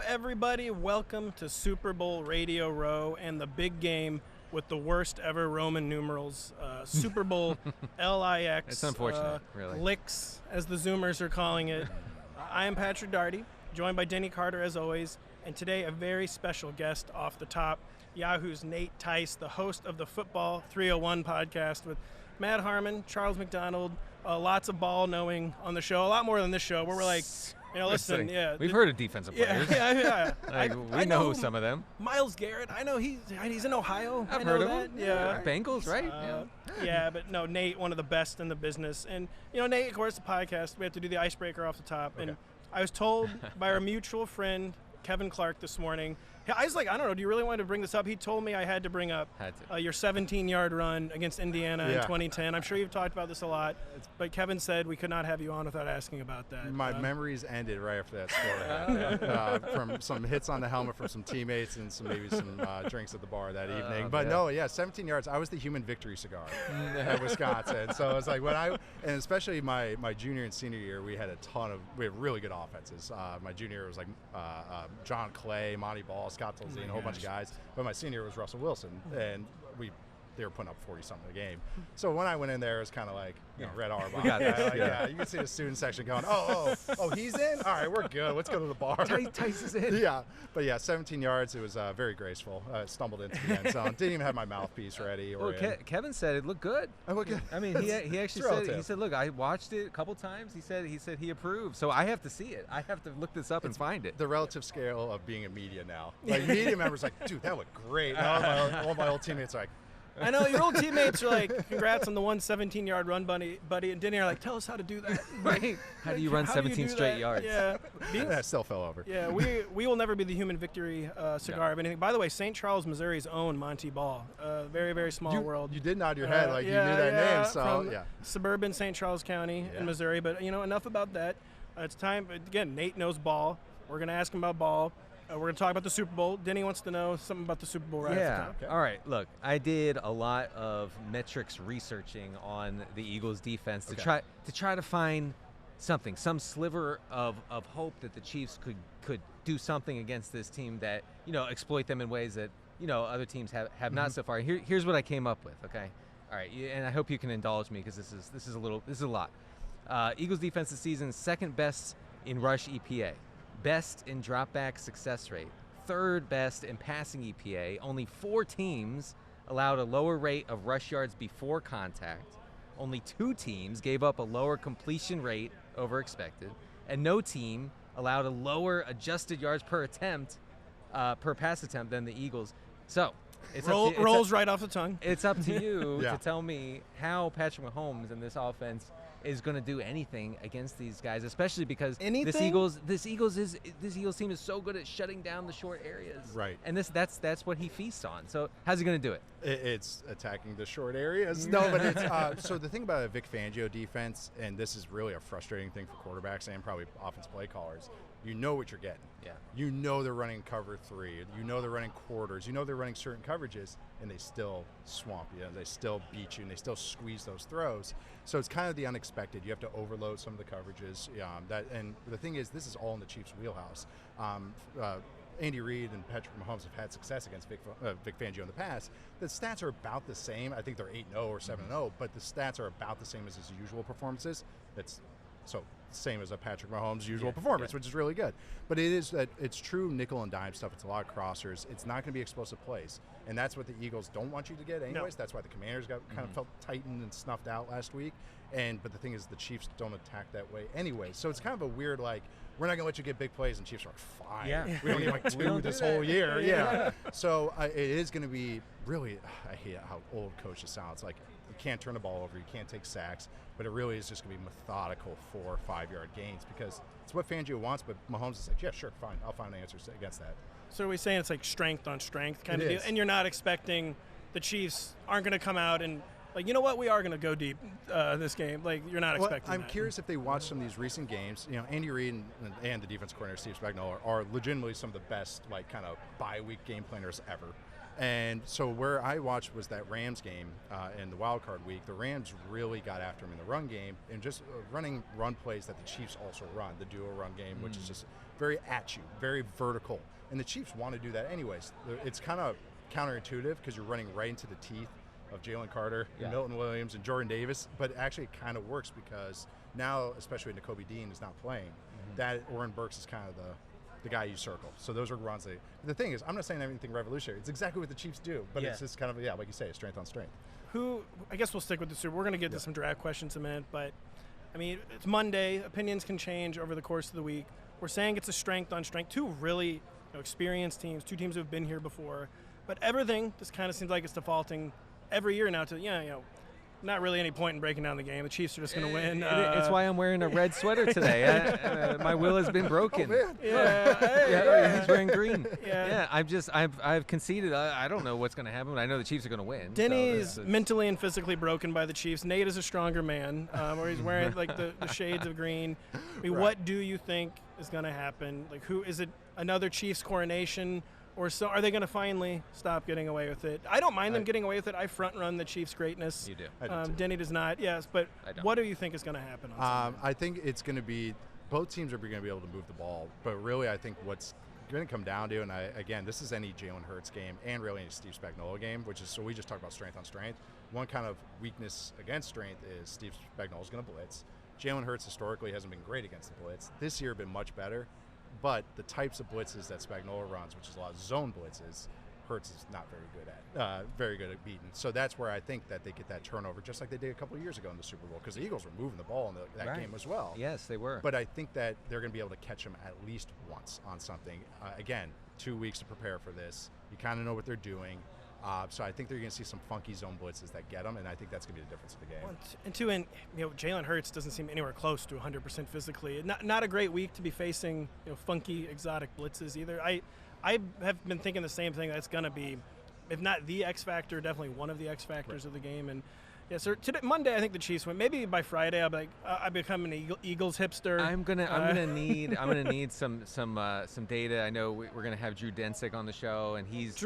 everybody. Welcome to Super Bowl Radio Row and the big game with the worst ever Roman numerals. Super Bowl LIX. It's unfortunate, really. LIX, as the Zoomers are calling it. I am Patrick Daugherty, joined by Denny Carter as always, and today a very special guest off the top, Yahoo's Nate Tice, the host of the Football 301 podcast with Matt Harmon, Charles McDonald, lots of ball knowing on the show, a lot more than this show, where we're like, you know, listen, yeah. We've heard of defensive players. Yeah. We know some of them. Myles Garrett, I know he's in Ohio. I've I know heard of that. him. Yeah. Bengals, right? Yeah, but no, Nate, one of the best in the business. And, you know, Nate, of course, the podcast, we have to do the icebreaker off the top. Okay. And I was told by our mutual friend, Kevin Clark, this morning, I was like, I don't know, do you really want to bring this up? He told me I had to bring up your 17-yard run against Indiana in 2010. I'm sure you've talked about this a lot, but Kevin said we could not have you on without asking about that. My memories ended right after that score. From some hits on the helmet from some teammates and maybe some drinks at the bar that evening. But 17 yards. I was the human victory cigar at Wisconsin. So it was like and especially my junior and senior year, we had really good offenses. My junior year was like John Clay, Monty Ball, Scott Tolzien, a whole bunch of guys. But my senior was Russell Wilson, and they were putting up 40-something a game. So when I went in there, it was kind of like, Red Auerbach. We got this. You can see the student section going, oh, he's in? All right, we're good. Let's go to the bar. Tice is in. Yeah. But 17 yards. It was very graceful. Stumbled into the end zone. Didn't even have my mouthpiece ready. Kevin said it looked good. I look good. I mean, he actually said, look, I watched it a couple times. He said he approved. So I have to see it. I have to look this up and find it. The relative scale of being a media now. Like, media members are like, dude, that looked great. And all my old teammates are like, I know your old teammates are like, congrats on the 17-yard run, buddy. And Denny are like, tell us how to do that. Right. How do you run 17 straight yards? Yeah. I still fell over. Yeah, we will never be the human victory cigar of anything. By the way, St. Charles, Missouri's own Monty Ball. Very, very small world. You did nod your head like you knew that name. So from suburban St. Charles County in Missouri. But, enough about that. It's time. Again, Nate knows ball. We're going to ask him about ball. We're going to talk about the Super Bowl. Denny wants to know something about the Super Bowl right off the top. Okay. All right. Look, I did a lot of metrics researching on the Eagles defense to try to find something, some sliver of hope that the Chiefs could do something against this team that, exploit them in ways that, other teams have not so far. Here's what I came up with, okay? All right, and I hope you can indulge me because this is a lot. Eagles defense this season, second best in rush EPA. Best in dropback success rate, third best in passing EPA. Only 4 teams allowed a lower rate of rush yards before contact. Only 2 teams gave up a lower completion rate over expected, and no team allowed a lower adjusted yards per attempt, per pass attempt than the Eagles. So it's rolls right off the tongue. It's up to you to tell me how Patrick Mahomes and this offense is going to do anything against these guys, especially because this Eagles team is so good at shutting down the short areas. Right. And that's what he feasts on. So how's he going to do it? It's attacking the short areas. No, but it's so the thing about a Vic Fangio defense, and this is really a frustrating thing for quarterbacks and probably offensive play callers. You know what you're getting. Yeah. You know they're running cover 3. You know they're running quarters. You know they're running certain coverages, and they still swamp you. They still beat you, and they still squeeze those throws. So it's kind of the unexpected. You have to overload some of the coverages. And the thing is, this is all in the Chiefs' wheelhouse. Andy Reid and Patrick Mahomes have had success against Vic Fangio in the past. The stats are about the same. I think they're 8-0 or 7-0, but the stats are about the same as his usual performances. Same as a Patrick Mahomes' usual performance, which is really good. But it's true nickel and dime stuff. It's a lot of crossers. It's not going to be explosive plays. And that's what the Eagles don't want you to get anyways. No. That's why the Commanders got kind of felt tightened and snuffed out last week. But the thing is, the Chiefs don't attack that way anyway. So it's kind of a weird, we're not going to let you get big plays, and Chiefs are fine. Yeah. We don't need 2 this whole year. Yeah. So it is going to be really, I hate how old coaches sound. It's like you can't turn the ball over, you can't take sacks, but it really is just going to be methodical 4 or 5 yard gains because it's what Fangio wants, but Mahomes is like, yeah, sure, fine, I'll find answers against that. So are we saying it's like strength on strength kind of deal? And you're not expecting the Chiefs aren't going to come out and you know what, we are going to go deep this game. You're not expecting I'm that. curious if they watch some of these recent games. Andy Reid and the defense coordinator, Steve Spagnuolo, are legitimately some of the best, kind of bye-week game planners ever. And so where I watched was that Rams game in the wild card week. The Rams really got after him in the run game and just running run plays that the Chiefs also run, the duo run game, which is just very at you, very vertical. And the Chiefs want to do that anyways. It's kind of counterintuitive because you're running right into the teeth of Jalen Carter and Milton Williams and Jordan Davis, but actually it kind of works because now, especially when Nakobe Dean is not playing, that Oren Burks is kind of the guy you circle. So those are runs. The thing is, I'm not saying anything revolutionary. It's exactly what the Chiefs do, but it's just kind of, like you say, strength on strength. I guess we'll stick with the Super. We're going to get to some draft questions in a minute, but I mean, it's Monday. Opinions can change over the course of the week. We're saying it's a strength on strength. Two really experienced teams, two teams who have been here before, but everything just kind of seems like it's defaulting every year now to, not really any point in breaking down the game. The Chiefs are just going to win. It's why I'm wearing a red sweater today. My will has been broken. Oh, man. He's wearing green. I've conceded. I don't know what's going to happen, but I know the Chiefs are going to win. Denny's mentally and physically broken by the Chiefs. Nate is a stronger man, or he's wearing the shades of green. I mean, what do you think is going to happen? Like, who is it? Another Chiefs coronation? Or so are they going to finally stop getting away with it? I don't mind them getting away with it. I front run the Chiefs' greatness. You do. I do too. Denny does not. Yes, but what do you think is going to happen on Sunday? I think it's going to be both teams are going to be able to move the ball, but really I think what's going to come down to, and again, this is any Jalen Hurts game and really any Steve Spagnuolo game, which is, so we just talked about strength on strength. One kind of weakness against strength is Steve Spagnuolo is going to blitz. Jalen Hurts historically hasn't been great against the blitz. This year been much better. But the types of blitzes that Spagnuolo runs, which is a lot of zone blitzes, Hurts is not very good at beating. So that's where I think that they get that turnover, just like they did a couple of years ago in the Super Bowl, because the Eagles were moving the ball in that game as well. Yes, they were. But I think that they're going to be able to catch them at least once on something. Again, 2 weeks to prepare for this. You kind of know what they're doing. So I think they're going to see some funky zone blitzes that get them, and I think that's going to be the difference of the game. Jalen Hurts doesn't seem anywhere close to 100% physically. Not a great week to be facing funky, exotic blitzes either. I have been thinking the same thing. That's going to be, if not the X factor, definitely one of the X factors of the game. And yeah, sir. Today, Monday, I think the Chiefs win. Maybe by Friday, I'll be like, I become an Eagles hipster. I'm gonna need some data. I know we're gonna have Drew Densick on the show, and he's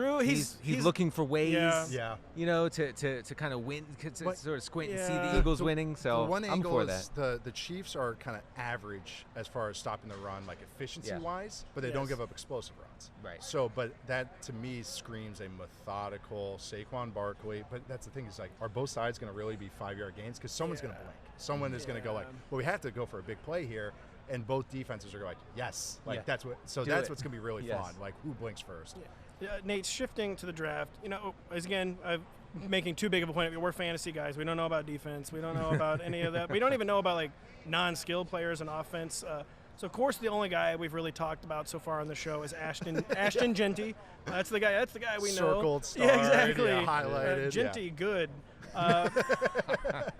looking for ways, to kind of win, to sort of squint and see the Eagles winning. So one I'm angle for is that. The Chiefs are kind of average as far as stopping the run, like efficiency wise, but they don't give up explosive runs. Right. So, but that to me screams a methodical Saquon Barkley. But that's the thing is, like, are both sides going to really be 5-yard gains? Because someone's going to blink. Someone is going to go like, well, we have to go for a big play here, and both defenses are going like, yes, like that's what. So that's what's going to be really fun. Like, who blinks first? Nate, shifting to the draft. As again, I'm making too big of a point. We're fantasy guys. We don't know about defense. We don't know about any of that. We don't even know about like non-skilled players in offense. So, of course, the only guy we've really talked about so far on the show is Ashton Jeanty. That's the guy we know. Circled, star, exactly. Highlighted. Jeanty, good.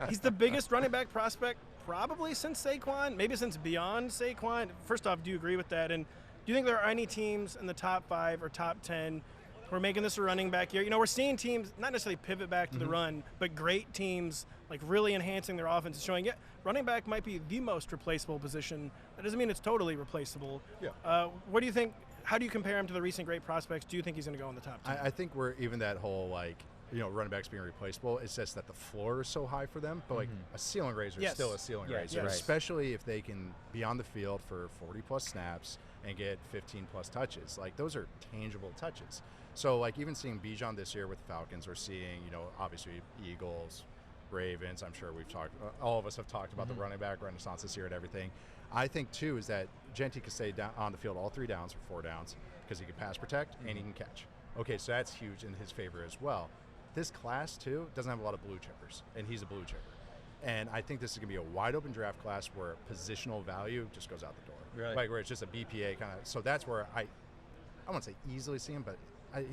He's the biggest running back prospect probably since Saquon, maybe since beyond Saquon. First off, do you agree with that? And do you think there are any teams in the top 5 or top 10 who are making this a running back year? We're seeing teams not necessarily pivot back to the run, but great teams like really enhancing their offense and showing running back might be the most replaceable position. That doesn't mean it's totally replaceable. Yeah. What do you think? How do you compare him to the recent great prospects? Do you think he's going to go in the top 10? I think we're even that whole running backs being replaceable. It's just that the floor is so high for them, but like a ceiling raiser is still a ceiling raiser, especially if they can be on the field for 40+ snaps and get 15+ touches. Like, those are tangible touches. So like even seeing Bijan this year with the Falcons, or seeing obviously Eagles, Ravens. I'm sure all of us have talked about the running back renaissance this year and everything. I think too is that Jeanty can stay down on the field all 3 downs or 4 downs because he can pass protect and he can catch. Okay, so that's huge in his favor as well. This class too doesn't have a lot of blue chippers, and he's a blue chipper. And I think this is going to be a wide open draft class where positional value just goes out the door. Really? Like where it's just a BPA kind of. So that's where I won't say easily see him, but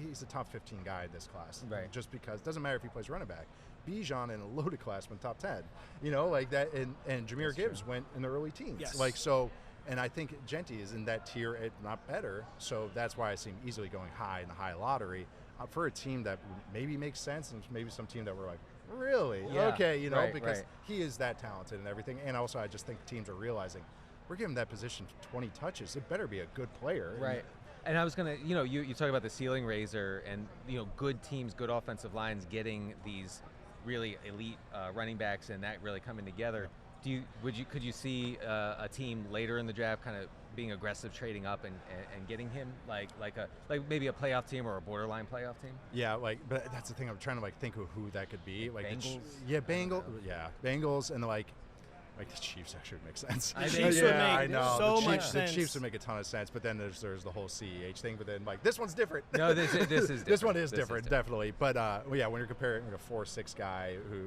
he's a top 15 guy in this class. Right. Just because it doesn't matter if he plays running back. Bijan in a loaded class went top 10. Like that, and Jahmyr Gibbs went in the early teens. Yes. Like so. And I think Jeanty is in that tier, if not better. So that's why I see him easily going high in the high lottery for a team that maybe makes sense, and maybe some team that we're like, really? Yeah. Okay, because he is that talented and everything. And also I just think teams are realizing we're giving that position 20 touches. It better be a good player. Right. And I was going to, you talk about the ceiling raiser and, good teams, good offensive lines getting these really elite running backs and that really coming together. Could you see a team later in the draft kind of being aggressive, trading up and getting him like maybe a playoff team or a borderline playoff team? Yeah, but that's the thing. I'm trying to think of who that could be. Like Bengals. Bengals, and like the Chiefs actually would make sense. The Chiefs would make so much sense. The Chiefs would make a ton of sense, but then there's the whole CEH thing. But then this one's different. No, this is different. This one is different, definitely. But when you're comparing a 4'6" guy who,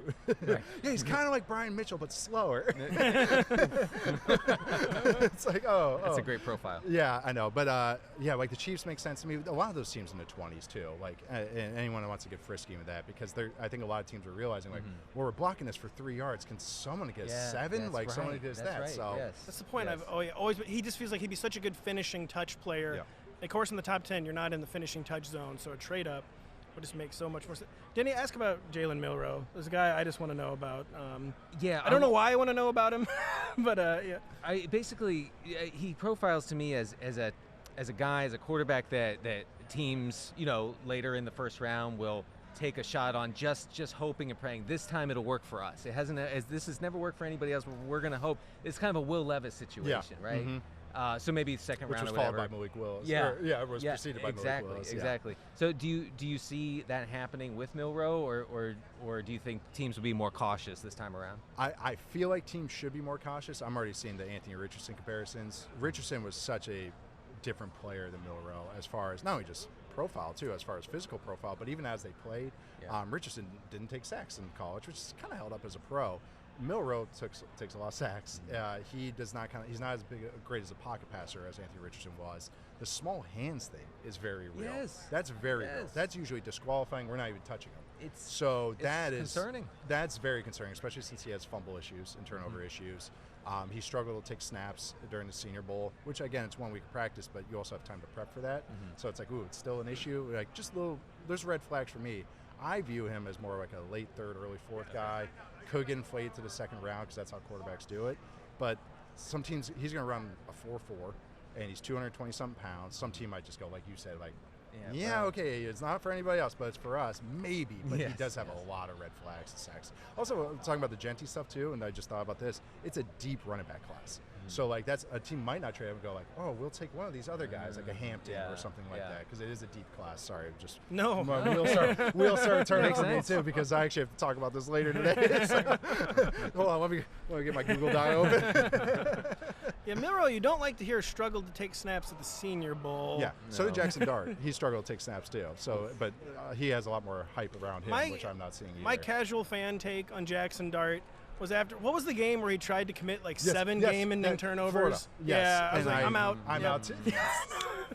right. he's kind of like Brian Mitchell but slower. It's like that's a great profile. Yeah, I know. But like the Chiefs make sense to me. A lot of those teams in the 20s too. Like and anyone who wants to get frisky with that, because I think a lot of teams are realizing well, we're blocking this for 3 yards. Can someone get 7? That's like right. someone who does that's that. Right. So yes. That's the point. Yes. I've always. He just feels like he'd be such a good finishing touch player. Yeah. Of course, in the top 10, you're not in the finishing touch zone, so a trade up would just make so much more sense. Denny, ask about Jalen Milroe. There's a guy I just want to know about. I don't know why I want to know about him, but yeah. He profiles to me as a guy, as a quarterback that teams, later in the first round will take a shot on, just hoping and praying this time it'll work for us. It hasn't. This has never worked for anybody else. We're gonna hope. It's kind of a Will Levis situation, right? Mm-hmm. So maybe second which round was or whatever. followed by Malik Willis. Yeah, it was preceded by Malik Willis. Exactly. So do you see that happening with Milroe, or do you think teams will be more cautious this time around? I feel like teams should be more cautious. I'm already seeing the Anthony Richardson comparisons. Richardson was such a different player than Milroe as far as not only just profile too, as far as physical profile, but even as they played. Richardson didn't take sacks in college, which is kind of held up as a pro. Milroe takes a lot of sacks. He does not he's not as great as a pocket passer as Anthony Richardson was. The small hands thing is very real. Yes. That's very real. That's usually disqualifying. We're not even touching him. It's concerning. That's very concerning, especially since he has fumble issues and turnover issues. He struggled to take snaps during the Senior Bowl, which again, it's 1 week of practice, but you also have time to prep for that. So it's like, ooh, it's still an issue. Like just there's red flags for me. I view him as more like a late third, early fourth guy. Could get inflated to the second round because that's how quarterbacks do it. But some teams, he's going to run a 4.4, and he's 220-something pounds. Some team might just go, like you said, like, okay, it's not for anybody else, but it's for us, maybe. But he does have a lot of red flags and sacks. Also, talking about the Jeanty stuff too, and I just thought about this. It's a deep running back class. So like that's a team might not trade him and go like, oh, we'll take one of these other guys, like a Hampton or something like that, because it is a deep class. Sorry, my wheels start turning for me too, because I actually have to talk about this later today. So, hold on, let me get my Google Doc open. Yeah, Milroe, you don't like to hear struggled to take snaps at the Senior Bowl. Yeah, so did Jaxson Daugherty. He struggled to take snaps too. So, but he has a lot more hype around him, which I'm not seeing either. My casual fan take on Jaxson Dart was after, what was the game where he tried to commit like 7 game-ending turnovers? Florida. Yes. Yeah, I was like, I'm out. I'm out too.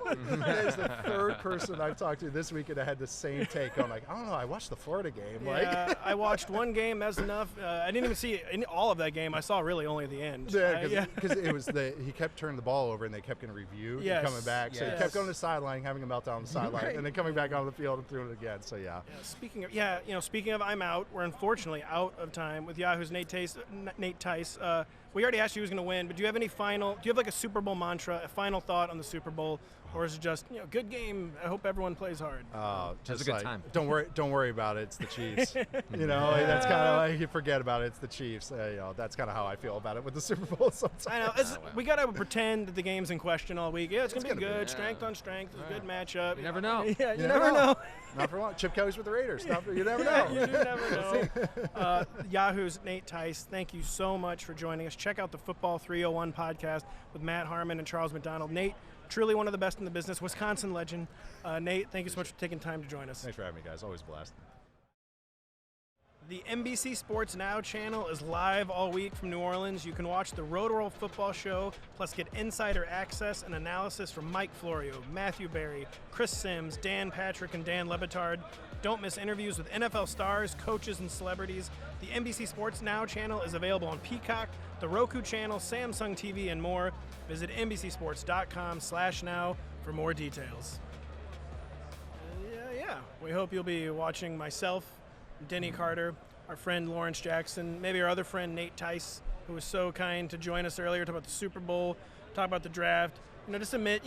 That is the third person I've talked to this week and I had the same take. I'm like, I don't know, I watched the Florida game. Yeah, I watched one game, that's enough. I didn't even see all of that game. I saw really only the end. Yeah, because it was he kept turning the ball over and they kept getting reviewed and coming back. So he kept going to the sideline, having a meltdown on the sideline, and then coming back onto the field and through it again. So speaking of I'm out, we're unfortunately out of time with Yahoo's Nate Tice. We already asked you who's going to win, but do you have like a Super Bowl mantra, a final thought on the Super Bowl, or is it just, good game, I hope everyone plays hard? Just a good time. Don't worry about it, it's the Chiefs. That's kind of like, you forget about it, it's the Chiefs. That's kind of how I feel about it with the Super Bowl sometimes. I know, we got to pretend that the game's in question all week. Yeah, it's going to be good, strength on strength, it's a good matchup. You never know. Yeah, you never know. Not for long. Chip Kelly's with the Raiders. You never know. You do never know. Yahoo's Nate Tice, thank you so much for joining us. Check out the Football 301 podcast with Matt Harmon and Charles McDonald. Nate, truly one of the best in the business, Wisconsin legend. Nate, thank you so much for taking time to join us. Thanks for having me, guys. Always a blast. The NBC Sports Now channel is live all week from New Orleans. You can watch the Rotoworld Football Show, plus get insider access and analysis from Mike Florio, Matthew Berry, Chris Sims, Dan Patrick, and Dan Lebitard. Don't miss interviews with NFL stars, coaches, and celebrities. The NBC Sports Now channel is available on Peacock, the Roku channel, Samsung TV, and more. Visit NBCSports.com/now for more details. We hope you'll be watching myself, Denny Carter, our friend Lawrence Jaxson, maybe our other friend Nate Tice, who was so kind to join us earlier, talk about the Super Bowl, talk about the draft. Just admit,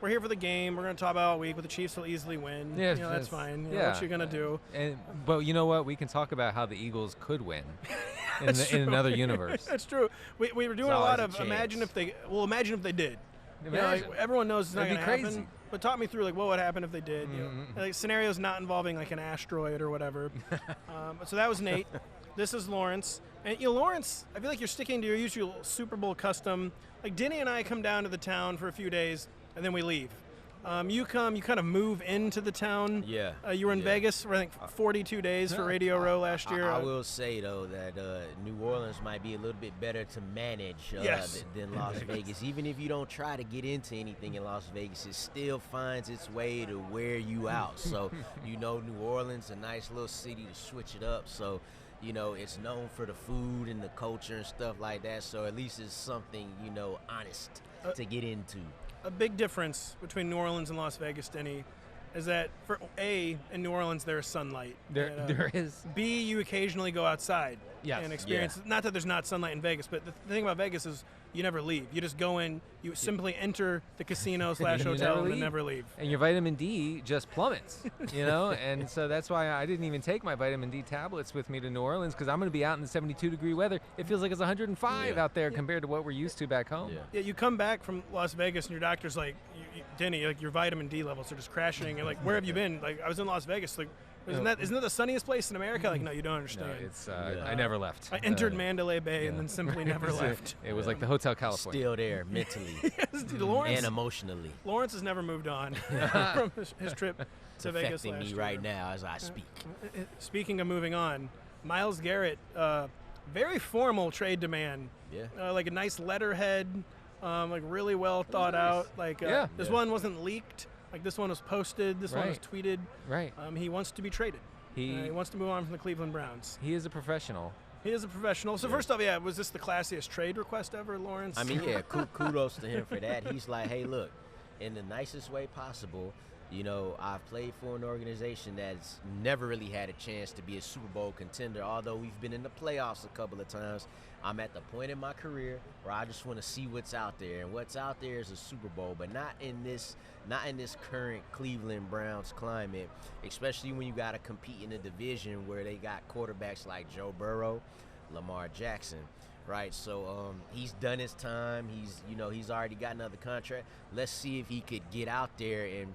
we're here for the game. We're going to talk about all week, but the Chiefs will easily win. Yeah, that's fine. What you're going to do. But you know what? We can talk about how the Eagles could win in another universe. That's true. We were doing a lot of imagine if they did. Imagine. Like, everyone knows it's not That'd going to be crazy. happen. But talk me through like what would happen if they did. You know, like scenarios not involving like an asteroid or whatever. So that was Nate. This is Lawrence. And Lawrence, I feel like you're sticking to your usual Super Bowl custom. Like Denny and I come down to the town for a few days and then we leave. You kind of move into the town. Yeah. You were in Vegas for, I think, 42 days for Radio Row last year. I will say, though, that New Orleans might be a little bit better to manage than Las Vegas. Even if you don't try to get into anything in Las Vegas, it still finds its way to wear you out. So, New Orleans, a nice little city to switch it up. So, it's known for the food and the culture and stuff like that. So at least it's something, honest to get into. A big difference between New Orleans and Las Vegas, Denny, is that for A, in New Orleans there is sunlight. There is. B, you occasionally go outside and experience. Not that there's not sunlight in Vegas, but the thing about Vegas is you never leave. You just go in, you simply enter the casino / hotel and then never leave. And your vitamin D just plummets, and so that's why I didn't even take my vitamin D tablets with me to New Orleans, because I'm going to be out in the 72-degree weather. It feels like it's 105 out there compared to what we're used to back home. Yeah, you come back from Las Vegas and your doctor's like, Denny, like your vitamin D levels are just crashing. You're like, where have you been? Like, I was in Las Vegas. Like, isn't that the sunniest place in America? Like, no, you don't understand. No, it's I never left. I entered Mandalay Bay and then simply never left. It was like the Hotel California. Still there mentally Lawrence, and emotionally. Lawrence has never moved on from his trip to Vegas affecting last me year. right now as I speak. Speaking of moving on, Myles Garrett, very formal trade demand. Yeah. Like a nice letterhead, like really well thought out. Like this one wasn't leaked. Like this one was posted. This one was tweeted. Right. He wants to be traded. He wants to move on from the Cleveland Browns. He is a professional. He is a professional. So first off, was this the classiest trade request ever, Lawrence? I mean, kudos to him for that. He's like, hey, look, in the nicest way possible, I've played for an organization that's never really had a chance to be a Super Bowl contender, although we've been in the playoffs a couple of times. I'm at the point in my career where I just want to see what's out there, and what's out there is a Super Bowl, but not in this current Cleveland Browns climate, especially when you got to compete in a division where they got quarterbacks like Joe Burrow, Lamar Jackson, right? So he's done his time. He's already got another contract. Let's see if he could get out there and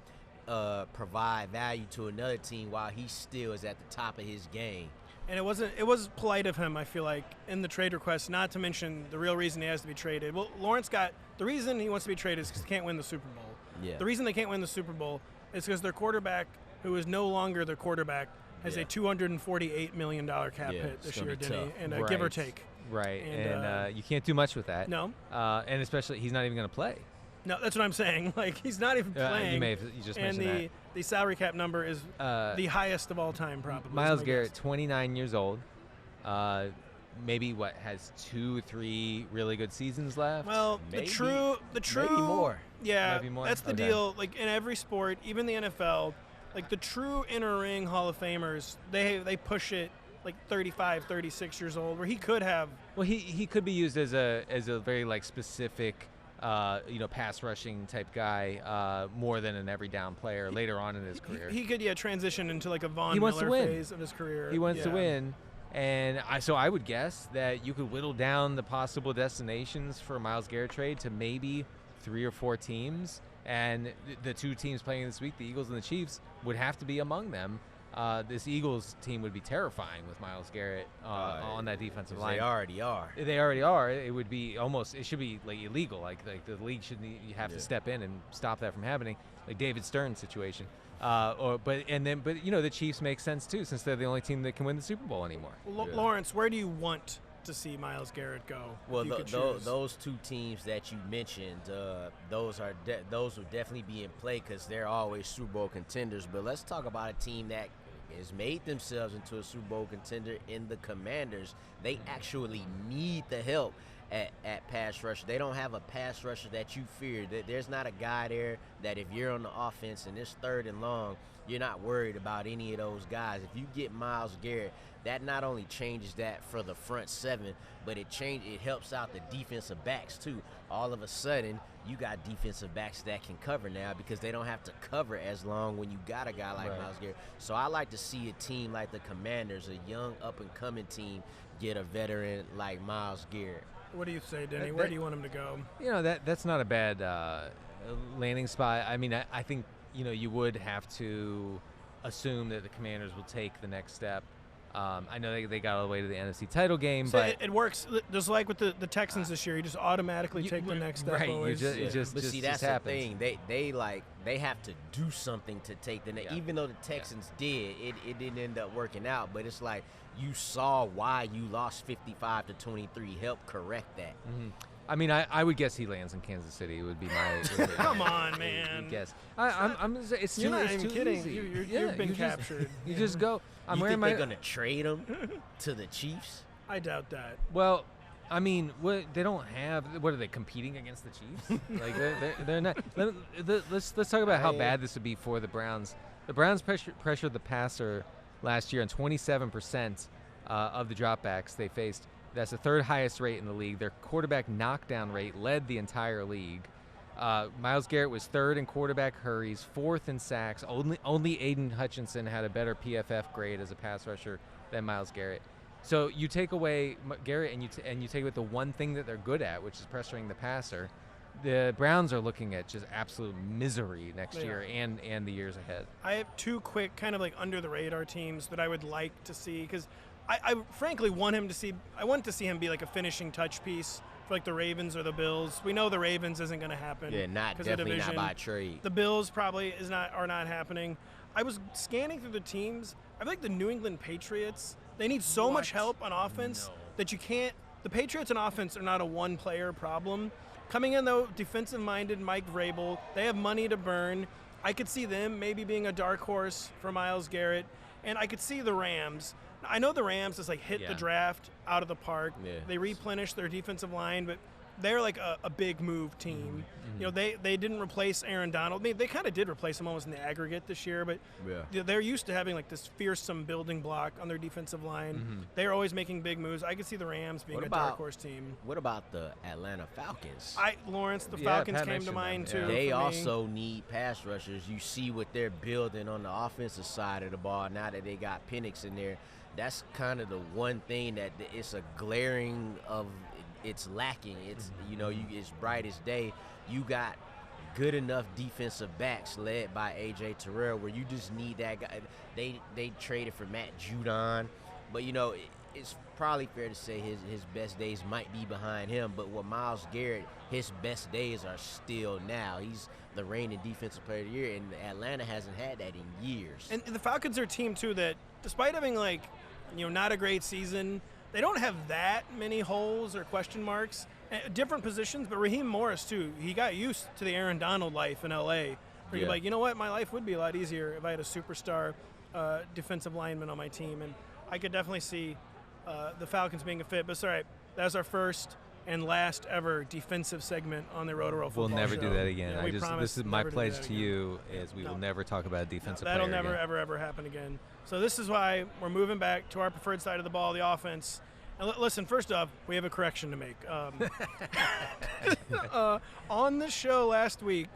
provide value to another team while he still is at the top of his game. And it was polite of him, I feel like, in the trade request, not to mention the real reason he has to be traded. Well, Lawrence the reason he wants to be traded is because they can't win the Super Bowl. Yeah. The reason they can't win the Super Bowl is because their quarterback, who is no longer their quarterback, has a $248 million cap hit this year, Denny, and give or take. Right, and you can't do much with that. No. And especially, he's not even going to play. No, that's what I'm saying. Like, he's not even playing. You just mentioned that. And the salary cap number is the highest of all time, probably. Myles Garrett, 29 years old. Maybe has 2-3 really good seasons left. Well, maybe more. Yeah, Maybe more? That's the deal. Like in every sport, even the NFL, like the true inner ring Hall of Famers, they push it like 35, 36 years old, where he could have. Well, he could be used as a very like specific, pass rushing type guy, more than an every down player later on in his career. He could transition into like a Von Miller phase of his career. He wants to win. And I would guess that you could whittle down the possible destinations for a Myles Garrett trade to maybe 3 or 4 teams, and the 2 teams playing this week, the Eagles and the Chiefs, would have to be among them. This Eagles team would be terrifying with Myles Garrett on that defensive line. They already are. They already are. It would be it should be like illegal. Like the league should have to step in and stop that from happening, like David Stern's situation. But the Chiefs make sense too, since they're the only team that can win the Super Bowl anymore. Lawrence, where do you want to see Myles Garrett go? Well, those 2 teams that you mentioned, those will definitely be in play because they're always Super Bowl contenders. But let's talk about a team that has made themselves into a Super Bowl contender in the Commanders. They actually need the help at pass rusher. They don't have a pass rusher that you fear. There's not a guy there that if you're on the offense and it's 3rd and long, you're not worried about any of those guys. If you get Myles Garrett, that not only changes that for the front 7, but it helps out the defensive backs too. All of a sudden, you got defensive backs that can cover now because they don't have to cover as long when you got a guy like Myles Garrett. So I like to see a team like the Commanders, a young up-and-coming team, get a veteran like Myles Garrett. What do you say, Denny? Where do you want him to go? That's not a bad landing spot. I mean, I think you would have to assume that the Commanders will take the next step. I know they got all the way to the NFC title game, so but it works just like with the Texans this year. You just automatically take the next step. Right, always. But see, that's happens. the thing. They have to do something to take the next. Even though the Texans did, it didn't end up working out. But it's like you saw why you lost 55-23. Help correct that. Mm-hmm. I mean, I would guess he lands in Kansas City. It would be my Come on, man. Guess. It's too. You're not it's even too kidding. easy. You've been captured. You just go. I'm you wearing think they're gonna trade him to the Chiefs? I doubt that. Well, I mean, they don't have. What are they competing against the Chiefs? Like they're not. Let's talk about how bad this would be for the Browns. The Browns pressured the passer last year on 27% of the dropbacks they faced. That's the third highest rate in the league. Their quarterback knockdown rate led the entire league. Myles Garrett was third in quarterback hurries, fourth in sacks. Only Aiden Hutchinson had a better PFF grade as a pass rusher than Myles Garrett. So you take away Garrett and you take away the one thing that they're good at, which is pressuring the passer. The Browns are looking at just absolute misery next year and the years ahead. I have two quick kind of like under the radar teams that I would like to see because I frankly want to see him be like a finishing touch piece for like the Ravens or the Bills. We know the Ravens isn't going to happen. Yeah, definitely not by trade. The Bills probably are not happening. I was scanning through the teams. I feel like the New England Patriots, they need so much help on offense that you can't. The Patriots on offense are not a one-player problem. Coming in though, defensive-minded Mike Vrabel, they have money to burn. I could see them maybe being a dark horse for Myles Garrett, and I could see the Rams. I know the Rams just like hit the draft out of the park. Yeah. They replenished their defensive line, but they're like a big move team. Mm-hmm. They didn't replace Aaron Donald. I mean, they kind of did replace him almost in the aggregate this year, but they're used to having like this fearsome building block on their defensive line. Mm-hmm. They're always making big moves. I could see the Rams being a dark horse team. What about the Atlanta Falcons? The Falcons came to mind too. They also need pass rushers. You see what they're building on the offensive side of the ball now that they got Penix in there. That's kind of the one thing that it's a glaring of it's lacking. It's it's bright as day. You got good enough defensive backs led by A.J. Terrell where you just need that guy. They traded for Matt Judon, but it's probably fair to say his best days might be behind him. But with Myles Garrett, his best days are still now. He's the reigning defensive player of the year, and Atlanta hasn't had that in years. And the Falcons are a team too that, despite having not a great season, they don't have that many holes or question marks. Different positions, but Raheem Morris too. He got used to the Aaron Donald life in L.A. Where you're like, you know what, my life would be a lot easier if I had a superstar defensive lineman on my team, and I could definitely see the Falcons being a fit. But it's all right. That's our first and last ever defensive segment on the Rotoworld Football Show. We'll never do that again. Yeah, this is my pledge to you is we will never talk about a defensive player again. That'll never, ever happen again. So this is why we're moving back to our preferred side of the ball, the offense. And listen, first off, we have a correction to make. On the show last week,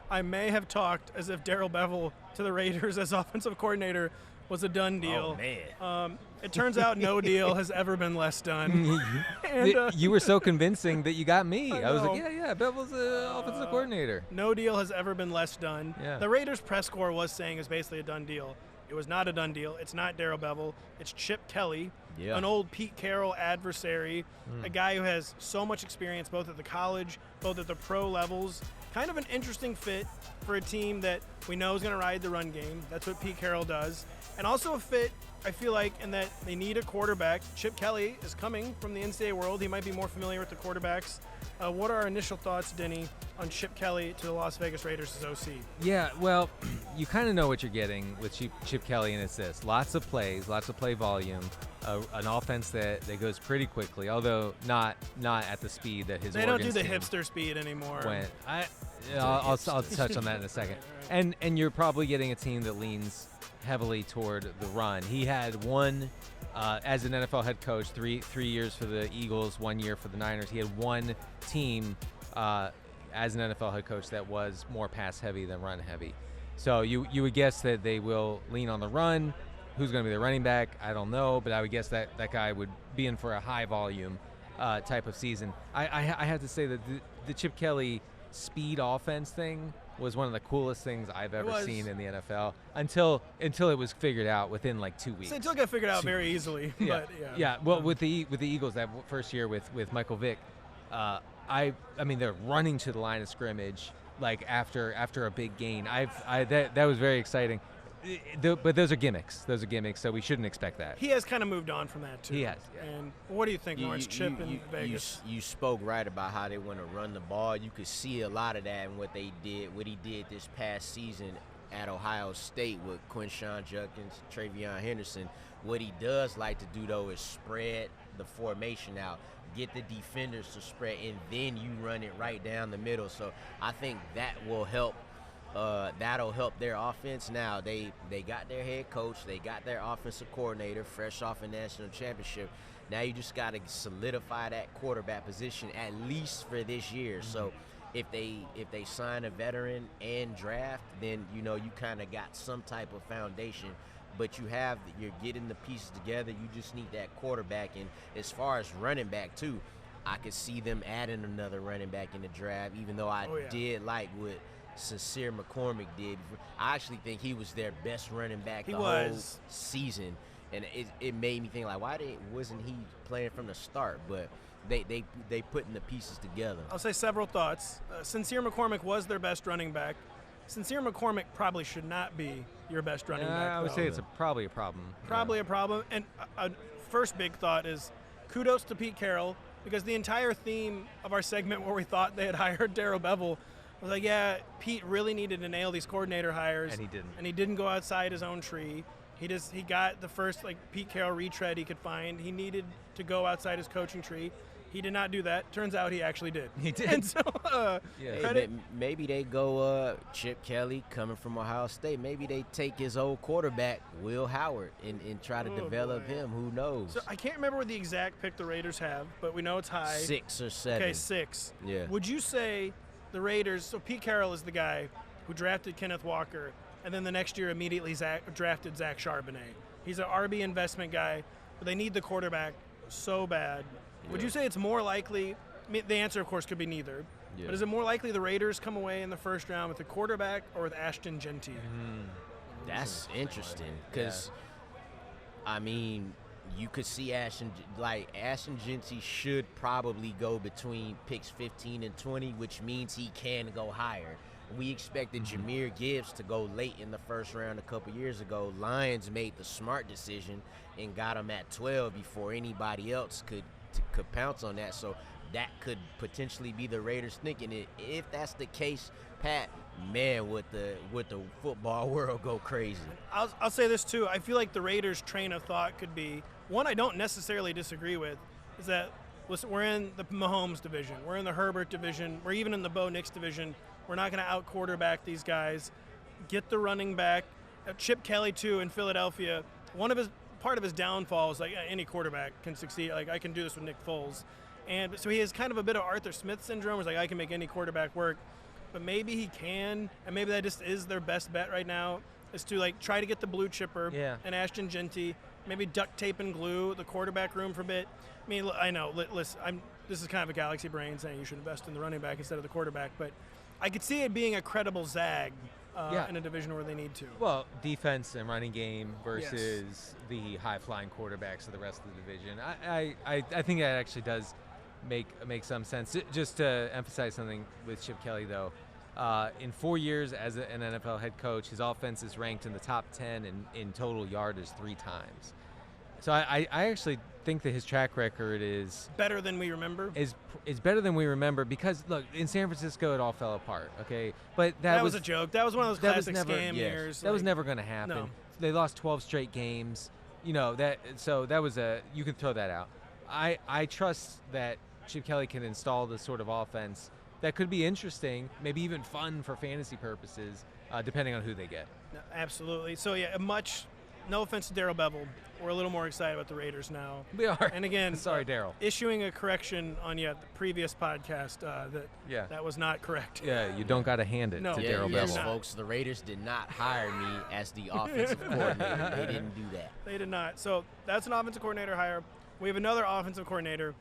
I may have talked as if Darrell Bevell to the Raiders as offensive coordinator was a done deal. Oh, man. It turns out no deal has ever been less done. And, you were so convincing that you got me. I was like, Bevell's the offensive coordinator. No deal has ever been less done. Yeah. The Raiders press corps was saying it's basically a done deal. It was not a done deal. It's not Darrell Bevell. It's Chip Kelly, an old Pete Carroll adversary, a guy who has so much experience both at the college, both at the pro levels. Kind of an interesting fit for a team that we know is going to ride the run game. That's what Pete Carroll does. And also a fit, I feel like, in that they need a quarterback. Chip Kelly is coming from the NCAA world. He might be more familiar with the quarterbacks. What are our initial thoughts, Denny, on Chip Kelly to the Las Vegas Raiders as OC? Yeah, well, you kind of know what you're getting with Chip Kelly, and it's this. Lots of plays, lots of play volume, an offense that goes pretty quickly, although not at the speed that his They Oregon's don't do the team hipster speed anymore. I'll touch on that in a second. And you're probably getting a team that leans heavily toward the run. He had one as an NFL head coach, three years for the Eagles, 1 year for the Niners. He had one team as an NFL head coach that was more pass heavy than run heavy. So you would guess that they will lean on the run. Who's going to be the running back? I don't know, but I would guess that guy would be in for a high volume type of season. I have to say that the Chip Kelly speed offense thing was one of the coolest things I've ever seen in the NFL until it was figured out within like 2 weeks. So until it got figured out very easily. Yeah. But, yeah. Yeah. Well, with the Eagles that first year with Michael Vick, I mean they're running to the line of scrimmage like after a big gain. That was very exciting. But those are gimmicks. So we shouldn't expect that. He has kind of moved on from that too. He has. Yeah. And what do you think, Lawrence? Chip in Vegas. You spoke right about how they want to run the ball. You could see a lot of that in what he did this past season at Ohio State with Quinshon Judkins, Travion Henderson. What he does like to do though is spread the formation out, get the defenders to spread, and then you run it right down the middle. So I think that will help. That'll help their offense. Now they got their head coach, they got their offensive coordinator, fresh off a national championship. Now you just got to solidify that quarterback position at least for this year. So if they sign a veteran and draft, then you kind of got some type of foundation. But you're getting the pieces together. You just need that quarterback. And as far as running back too, I could see them adding another running back in the draft. Even though I did like what Sincere McCormick did. I actually think he was their best running back whole season, and it made me think like, why wasn't he playing from the start? But they putting the pieces together. I'll say several thoughts. Sincere McCormick was their best running back. Sincere McCormick probably should not be your best running back. I would say it's probably a problem. Probably a problem. And first big thought is kudos to Pete Carroll, because the entire theme of our segment where we thought they had hired Darrell Bevell was like, yeah, Pete really needed to nail these coordinator hires. And he didn't. And he didn't go outside his own tree. He got the first Pete Carroll retread he could find. He needed to go outside his coaching tree. He did not do that. Turns out he actually did. He did. And so, maybe they go Chip Kelly coming from Ohio State. Maybe they take his old quarterback, Will Howard, and try to develop him. Who knows? So I can't remember what the exact pick the Raiders have, but we know it's high. 6 or 7. Okay, 6. Yeah. Would you say the Raiders, so Pete Carroll is the guy who drafted Kenneth Walker, and then the next year immediately drafted Zach Charbonnet. He's an RB investment guy, but they need the quarterback so bad. Yeah. Would you say it's more likely, I mean, the answer, of course, could be neither, but is it more likely the Raiders come away in the first round with a quarterback or with Ashton Jeanty? That's interesting because, I mean, you could see Ashton Jeanty should probably go between picks 15 and 20, which means he can go higher. We expected Jahmyr Gibbs to go late in the first round a couple years ago. Lions made the smart decision and got him at 12 before anybody else could pounce on that. So that could potentially be the Raiders thinking it. If that's the case, Pat, man, would the football world go crazy. I'll say this too. I feel like the Raiders' train of thought could be, one I don't necessarily disagree with, is that listen, we're in the Mahomes division, we're in the Herbert division, we're even in the Bo Nix division. We're not going to out-quarterback these guys. Get the running back. Chip Kelly, too, in Philadelphia, part of his downfall is like any quarterback can succeed. Like, I can do this with Nick Foles. And so he has kind of a bit of Arthur Smith syndrome. It's like, I can make any quarterback work. But maybe he can, and maybe that just is their best bet right now, is to, try to get the blue chipper and Ashton Jeanty, maybe duct tape and glue the quarterback room for a bit. I mean, I know, listen, this is kind of a galaxy brain saying you should invest in the running back instead of the quarterback, but I could see it being a credible zag in a division where they need to. Well, defense and running game versus the high-flying quarterbacks of the rest of the division. I think that actually does make some sense. Just to emphasize something with Chip Kelly, though, in 4 years as an NFL head coach, his offense is ranked in the top 10 in total yardage 3 times. So I actually think that his track record is better than we remember. Is better than we remember because look, in San Francisco it all fell apart. Okay, but that was a joke. That was one of those classic scam years. That was never going to happen. No. They lost 12 straight games. You know that. So that was you can throw that out. I trust that Chip Kelly can install this sort of offense that could be interesting, maybe even fun for fantasy purposes, depending on who they get. No, absolutely. So yeah, no offense to Darrell Bevell, we're a little more excited about the Raiders now. We are. And again, sorry, Darrell. Issuing a correction on the previous podcast that was not correct. Yeah, you don't got to hand it to Darrell Bevell. Yes, folks, the Raiders did not hire me as the offensive coordinator. They didn't do that. They did not. So that's an offensive coordinator hire. We have another offensive coordinator.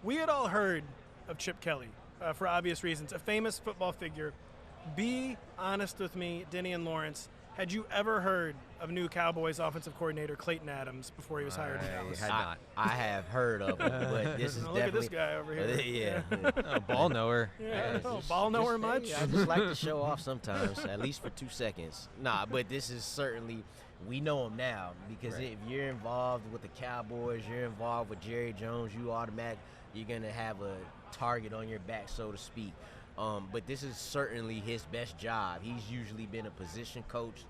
We had all heard of Chip Kelly. for obvious reasons. A famous football figure. Be honest with me, Denny and Lawrence. Had you ever heard of new Cowboys offensive coordinator Klayton Adams before he was hired? I have heard of him, but this is look definitely at this guy over here. yeah. Ball knower. Yeah. Ball knower much? I just like to show off sometimes, at least for 2 seconds. Nah, but this is certainly, we know him now because if you're involved with the Cowboys, you're involved with Jerry Jones, you're going to have a target on your back, so to speak. But this is certainly his best job. He's usually been a position coach,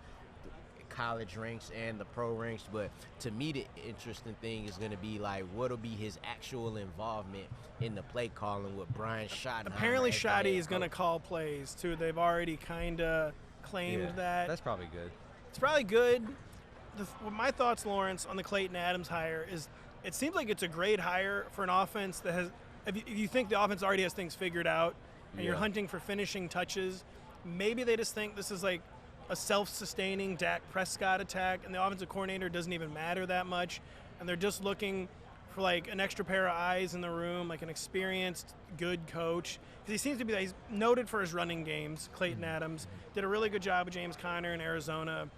college ranks and the pro ranks. But to me, the interesting thing is going to be like, what'll be his actual involvement in the play calling with Brian Schottenheimer. Apparently, Schotty is going to call plays too. They've already kind of claimed that. That's probably good. It's probably good. My thoughts, Lawrence, on the Klayton Adams hire is it seems like it's a great hire for an offense that has. If you think the offense already has things figured out, and you're hunting for finishing touches, maybe they just think this is like a self-sustaining Dak Prescott attack, and the offensive coordinator doesn't even matter that much, and they're just looking for like an extra pair of eyes in the room, like an experienced, good coach. Because he seems to be he's noted for his running games. Klayton Adams did a really good job with James Conner in Arizona,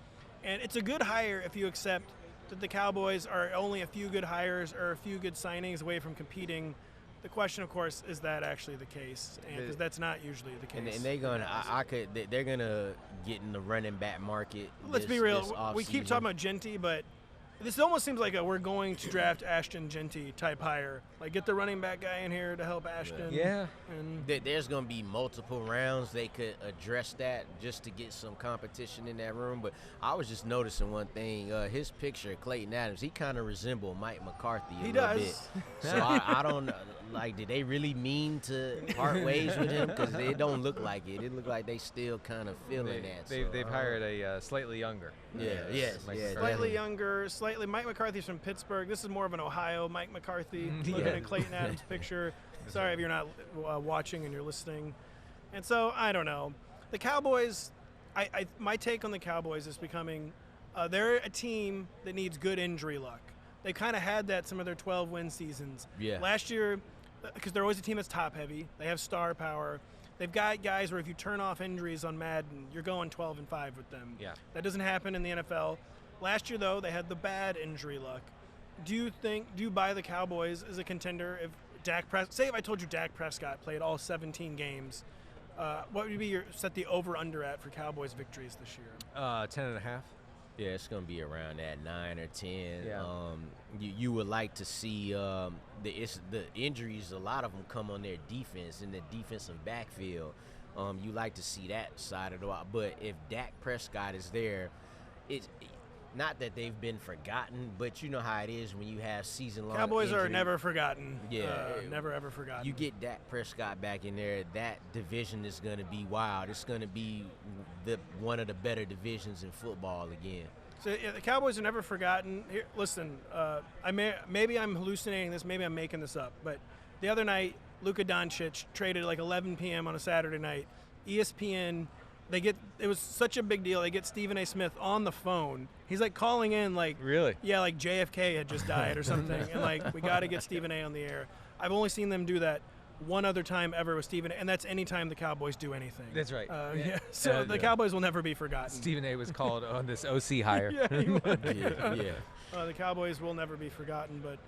and it's a good hire if you accept that the Cowboys are only a few good hires or a few good signings away from competing. The question, of course, is that actually the case? Because that's not usually the case. And they're gonna, they're gonna get in the running back market. Let's be real. We keep talking about Jeanty, but this almost seems like we're going to draft Ashton Jeanty type hire. Like, get the running back guy in here to help Ashton. Yeah. And there's going to be multiple rounds they could address that just to get some competition in that room. But I was just noticing one thing. His picture, Klayton Adams, he kind of resembled Mike McCarthy a little bit. So I don't know. Like, did they really mean to part ways with him? Because they don't look like it. It looked like they still kind of feeling that. They've hired a slightly younger. Slightly younger, slightly. Mike McCarthy's from Pittsburgh. This is more of an Ohio Mike McCarthy. Looking at Klayton Adams' picture. Sorry if you're not watching and you're listening. And so, I don't know. The Cowboys, my take on the Cowboys is becoming, they're a team that needs good injury luck. They kind of had that some of their 12-win seasons. Yeah. Last year, because they're always a team that's top-heavy. They have star power. They've got guys where if you turn off injuries on Madden, you're going 12-5 with them. Yeah. That doesn't happen in the NFL. Last year, though, they had the bad injury luck. Do you buy the Cowboys as a contender if say if I told you Dak Prescott played all 17 games, what would be set the over-under at for Cowboys victories this year? 10.5. Yeah, it's going to be around that 9 or 10. Yeah. You would like to see the injuries, a lot of them come on their defense, in the defensive backfield. You like to see that side of the ball. But if Dak Prescott is there, it's not that they've been forgotten, but you know how it is when you have season-long Cowboys injury. are never forgotten. Yeah. Never, ever forgotten. You get Dak Prescott back in there, that division is going to be wild. It's going to be one of the better divisions in football again. So the Cowboys are never forgotten. Here, listen, maybe I'm hallucinating this, maybe I'm making this up, but the other night, Luka Doncic traded at like 11 p.m. on a Saturday night. ESPN, it was such a big deal. They get Stephen A. Smith on the phone. He's like calling in like, really? Yeah, like JFK had just died or something, and like we got to get Stephen A. on the air. I've only seen them do that one other time ever with Stephen A., and that's any time the Cowboys do anything. That's right. So the Cowboys will never be forgotten. Stephen A. was called on this O.C. hire. The Cowboys will never be forgotten, but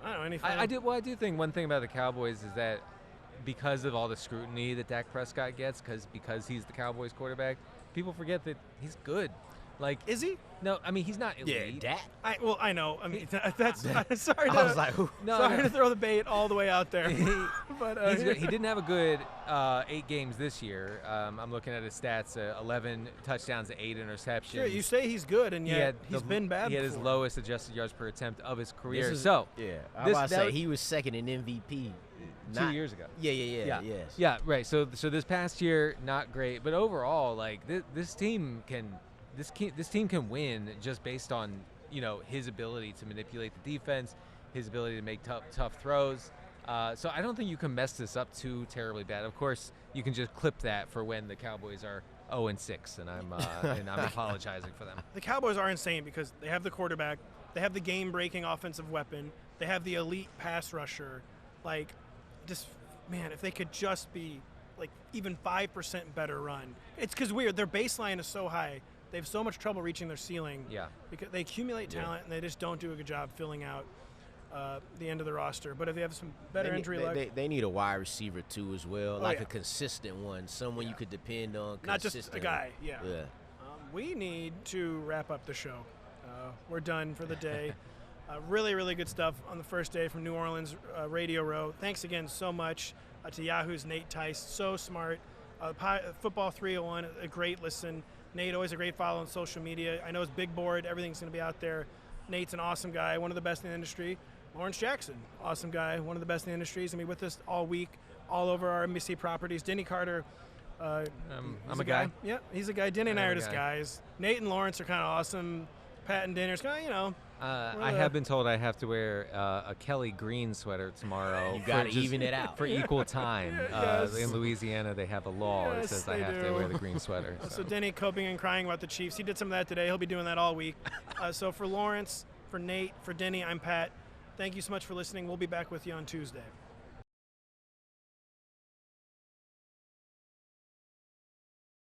I don't know anything. I do think one thing about the Cowboys is that because of all the scrutiny that Dak Prescott gets, because he's the Cowboys quarterback, people forget that he's good. Like, is he? No, I mean he's not elite. Yeah, Dak. I know. I mean that's sorry. I was like, sorry to throw the bait all the way out there. But he didn't have a good 8 games this year. I'm looking at his stats: 11 touchdowns, 8 interceptions. Sure, you say he's good, and yet he's been bad. He had his lowest adjusted yards per attempt of his career. I was about to say he was second in MVP. 2 years ago. Yeah, right. So this past year, not great, but overall, like this team can win just based on his ability to manipulate the defense, his ability to make tough throws. So I don't think you can mess this up too terribly bad. Of course, you can just clip that for when the Cowboys are 0-6, and I'm apologizing for them. The Cowboys are insane because they have the quarterback, they have the game-breaking offensive weapon, they have the elite pass rusher. Like, just man, if they could just be like even 5% better run. It's because their baseline is so high. They have so much trouble reaching their ceiling. Yeah. Because they accumulate talent and they just don't do a good job filling out the end of the roster. But if they have some better injury luck. They need a wide receiver too as well, a consistent one, someone you could depend on. Not just a guy. Yeah. We need to wrap up the show. We're done for the day. Really, really good stuff on the first day from New Orleans Radio Row. Thanks again so much to Yahoo's Nate Tice. So smart. Football 301, a great listen. Nate, always a great follow on social media. I know his big board. Everything's going to be out there. Nate's an awesome guy, one of the best in the industry. Lawrence Jaxson, awesome guy, one of the best in the industry. He's going to be with us all week, all over our NBC properties. Denny Carter. I'm a guy. Yeah, he's a guy. Denny and I are just guys. Nate and Lawrence are kind of awesome. Pat and Denny are kind of, I have been told I have to wear a Kelly Green sweater tomorrow. You got to even it out. For equal time. Yes. In Louisiana, they have a law that says I have to wear the green sweater. So Denny coping and crying about the Chiefs. He did some of that today. He'll be doing that all week. So for Lawrence, for Nate, for Denny, I'm Pat. Thank you so much for listening. We'll be back with you on Tuesday.